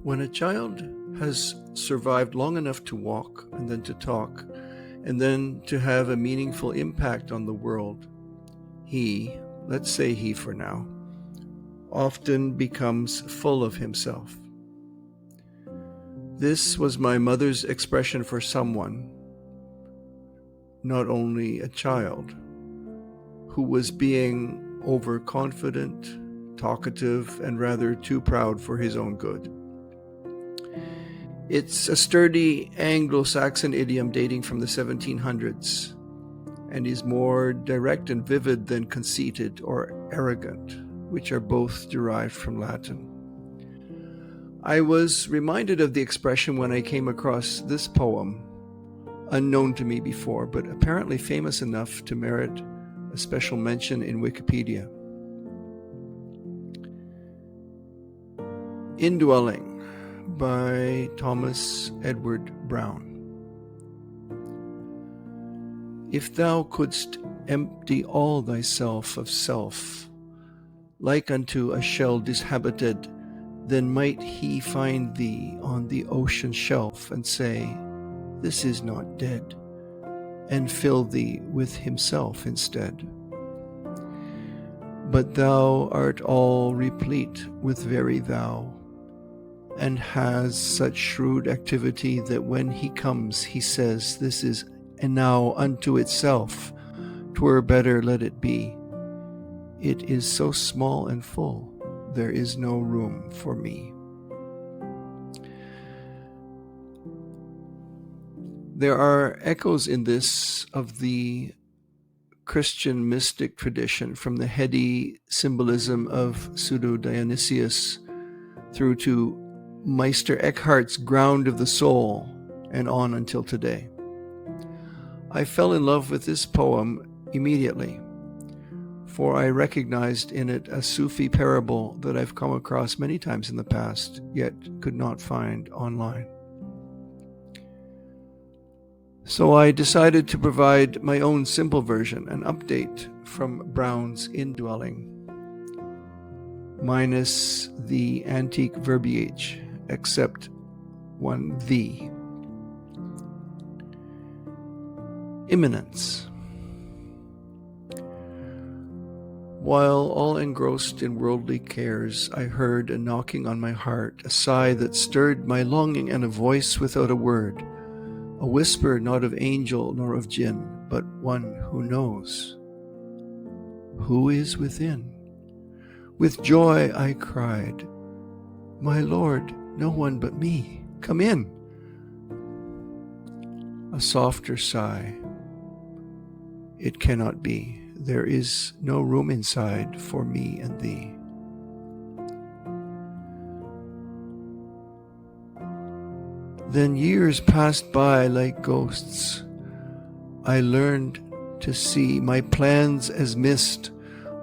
When a child has survived long enough to walk and then to talk and then to have a meaningful impact on the world, he, let's say he for now, often becomes full of himself. This was my mother's expression for someone, not only a child, who was being overconfident, talkative, and rather too proud for his own good. It's a sturdy Anglo-Saxon idiom dating from the 1700s and is more direct and vivid than conceited or arrogant, which are both derived from Latin. I was reminded of the expression when I came across this poem, unknown to me before, but apparently famous enough to merit a special mention in Wikipedia. Indwelling by Thomas Edward Brown. If thou couldst empty all thyself of self, like unto a shell dishabited, then might he find thee on the ocean shelf and say, this is not dead, and fill thee with himself instead. But thou art all replete with very thou, and has such shrewd activity that when he comes he says, this is now unto itself, 'twere better let it be. It is so small and full, there is no room for me. There are echoes in this of the Christian mystic tradition, from the heady symbolism of Pseudo-Dionysius through to Meister Eckhart's Ground of the Soul, and on until today. I fell in love with this poem immediately, for I recognized in it a Sufi parable that I've come across many times in the past, yet could not find online. So I decided to provide my own simple version, an update from Brown's Indwelling, minus the antique verbiage, except one "the." Immanence. While all engrossed in worldly cares, I heard a knocking on my heart, a sigh that stirred my longing, and a voice without a word, a whisper not of angel nor of jinn, but one who knows. Who is within? With joy I cried, my Lord, no one but me, come in. A softer sigh, it cannot be, there is no room inside for me and thee. Then years passed by like ghosts. I learned to see my plans as mist,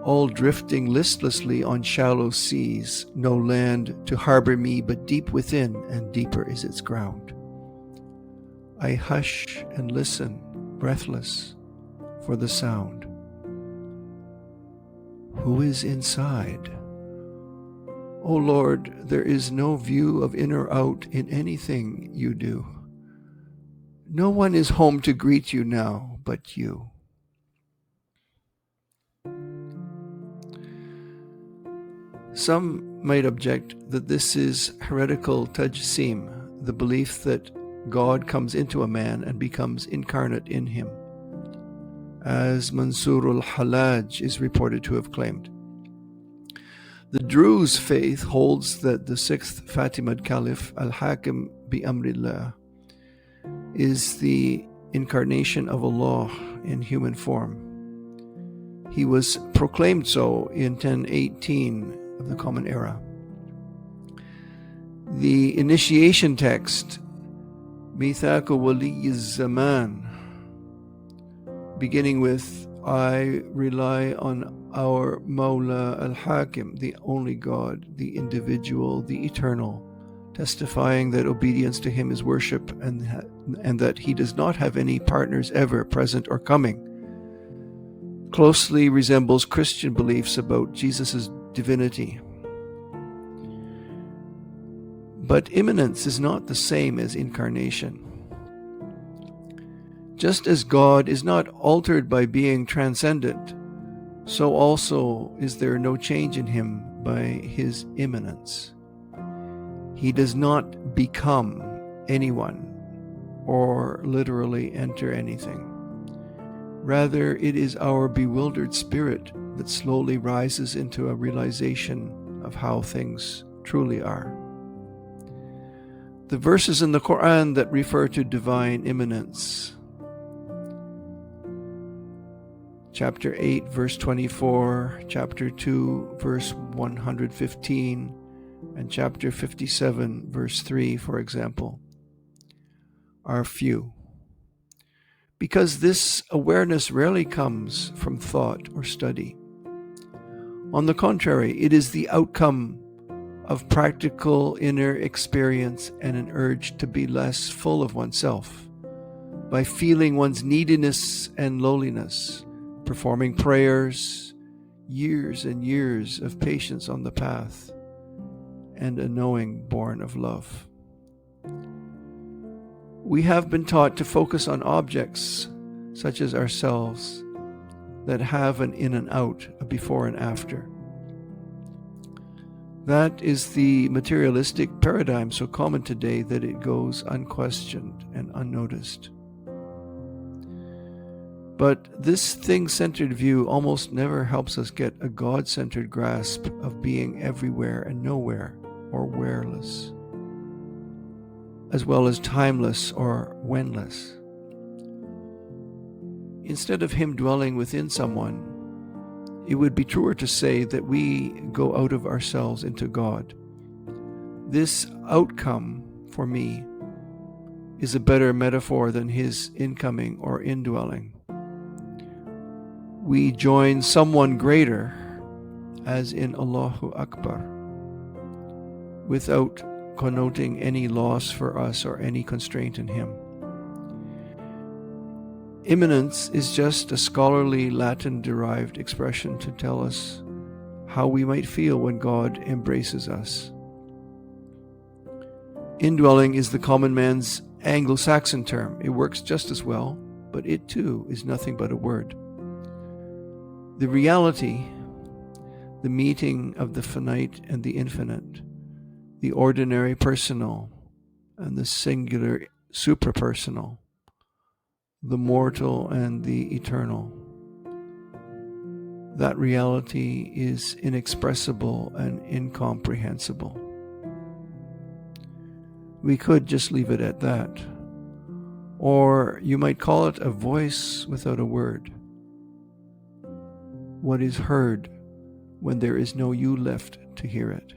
all drifting listlessly on shallow seas, no land to harbor me but deep within, and deeper is its ground. I hush and listen, breathless, for the sound. Who is inside? O Lord, there is no view of in or out in anything you do. No one is home to greet you now but you. Some might object that this is heretical tajsim, the belief that God comes into a man and becomes incarnate in him, as Mansur al-Hallaj is reported to have claimed. The Druze faith holds that the sixth Fatimid Caliph, Al-Hakim bi Amrillah, is the incarnation of Allah in human form. He was proclaimed so in 1018 of the Common Era. The initiation text, Mithaq Wali Zaman, beginning with, I rely on our Mawla al-Hakim, the only God, the individual, the eternal, testifying that obedience to him is worship and that he does not have any partners ever present or coming, closely resembles Christian beliefs about Jesus' divinity. But immanence is not the same as incarnation. Just as God is not altered by being transcendent, so also is there no change in him by his immanence. He does not become anyone or literally enter anything. Rather, it is our bewildered spirit that slowly rises into a realization of how things truly are. The verses in the Qur'an that refer to divine immanence, chapter 8, verse 24, chapter 2, verse 115, and chapter 57, verse 3, for example, are few. Because this awareness rarely comes from thought or study. On the contrary, it is the outcome of practical inner experience and an urge to be less full of oneself, by feeling one's neediness and lowliness, performing prayers, years and years of patience on the path, and a knowing born of love. We have been taught to focus on objects, such as ourselves, that have an in and out, a before and after. That is the materialistic paradigm so common today that it goes unquestioned and unnoticed. But this thing-centered view almost never helps us get a God-centered grasp of being everywhere and nowhere, or whereless, as well as timeless or whenless. Instead of him dwelling within someone, it would be truer to say that we go out of ourselves into God. This outcome, for me, is a better metaphor than his incoming or indwelling. We join someone greater, as in Allahu Akbar, without connoting any loss for us or any constraint in him. Immanence is just a scholarly Latin-derived expression to tell us how we might feel when God embraces us. Indwelling is the common man's Anglo-Saxon term. It works just as well, but it too is nothing but a word. The reality, the meeting of the finite and the infinite, the ordinary personal and the singular suprapersonal, the mortal and the eternal. That reality is inexpressible and incomprehensible. We could just leave it at that. Or you might call it a voice without a word. What is heard when there is no you left to hear it.